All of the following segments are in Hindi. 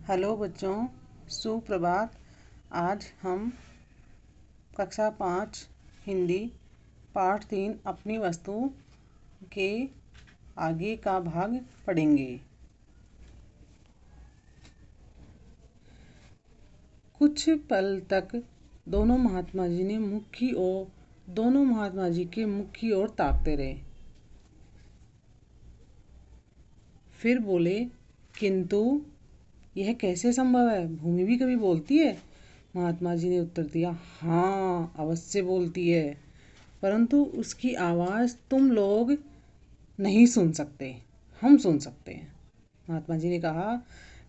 हेलो बच्चों, सुप्रभात। आज हम कक्षा 5 हिंदी पाठ 3 अपनी वस्तु के आगे का भाग पढ़ेंगे। कुछ पल तक दोनों महात्मा जी के मुख की ओर ताकते रहे। फिर बोले, किंतु यह कैसे संभव है? भूमि भी कभी बोलती है? महात्मा जी ने उत्तर दिया, हाँ, अवश्य बोलती है, परंतु उसकी आवाज़ तुम लोग नहीं सुन सकते, हम सुन सकते हैं। महात्मा जी ने कहा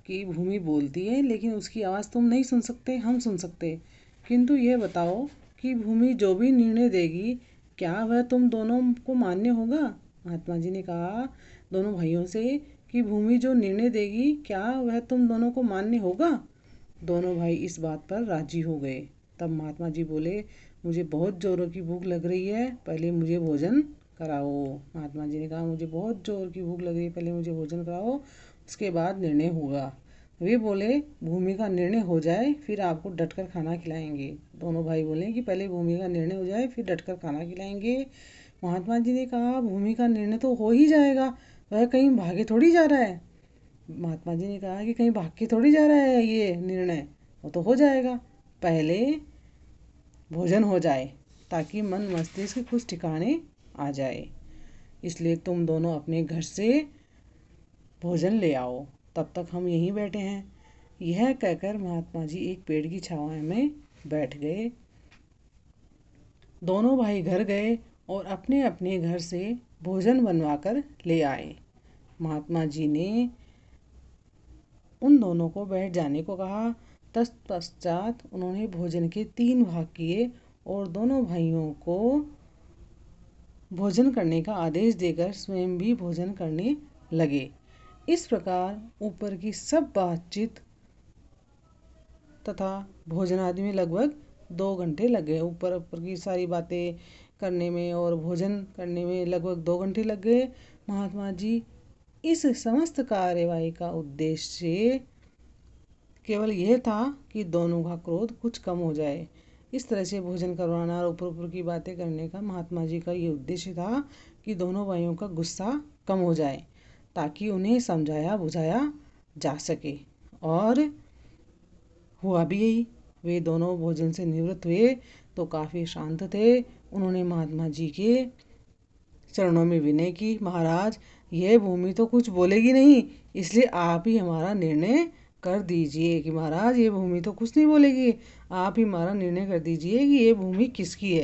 कि भूमि बोलती है लेकिन उसकी आवाज़ तुम नहीं सुन सकते, हम सुन सकते। किंतु यह बताओ कि भूमि जो भी निर्णय देगी, क्या वह तुम दोनों को मान्य होगा? महात्मा जी ने कहा दोनों भाइयों से कि भूमि जो निर्णय देगी, क्या वह तुम दोनों को मान्य होगा? दोनों भाई इस बात पर राजी हो गए। तब महात्मा जी बोले, मुझे बहुत जोरों की भूख लग रही है, पहले मुझे भोजन कराओ। महात्मा जी ने कहा, मुझे बहुत जोर की भूख लग रही है, पहले मुझे भोजन कराओ, उसके बाद निर्णय होगा। वे बोले, भूमि का निर्णय हो जाए फिर आपको डटकर खाना खिलाएंगे। दोनों भाई बोले कि पहले भूमि का निर्णय हो जाए फिर डटकर खाना खिलाएंगे। महात्मा जी ने कहा, भूमि का निर्णय तो हो ही जाएगा, वह कहीं भागे थोड़ी जा रहा है। महात्मा जी ने कहा कि कहीं भाग के थोड़ी जा रहा है ये निर्णय, वो तो हो जाएगा, पहले भोजन हो जाए ताकि मन मस्तिष्क कुछ ठिकाने आ जाए। इसलिए तुम दोनों अपने घर से भोजन ले आओ, तब तक हम यहीं बैठे हैं। यह कहकर महात्मा जी एक पेड़ की छाँव में बैठ गए। दोनों भाई घर गए और अपने अपने घर से भोजन बनवाकर ले आए। महात्मा जी ने उन दोनों को बैठ जाने को कहा। तत्पश्चात उन्होंने भोजन के 3 भाग किए और दोनों भाइयों को भोजन करने का आदेश देकर स्वयं भी भोजन करने लगे। इस प्रकार ऊपर की सब बातचीत तथा भोजन आदि में लगभग 2 घंटे लग गए। ऊपर की सारी बातें करने में और भोजन करने में लगभग 2 घंटे लग गए। महात्मा जी इस समस्त कार्यवाही का उद्देश्य केवल यह था कि दोनों का क्रोध कुछ कम हो जाए। इस तरह से भोजन करवाना और ऊपर ऊपर की बातें करने का महात्मा जी का ये उद्देश्य था कि दोनों भाइयों का गुस्सा कम हो जाए, ताकि उन्हें समझाया बुझाया जा सके। और हुआ भी यही। वे दोनों भोजन से निवृत्त हुए तो काफ़ी शांत थे। उन्होंने महात्मा जी के चरणों में विनय की, महाराज, यह भूमि तो कुछ बोलेगी नहीं, इसलिए आप ही हमारा निर्णय कर दीजिए कि महाराज, ये भूमि तो कुछ नहीं बोलेगी, आप ही हमारा निर्णय कर दीजिए कि ये भूमि किसकी है।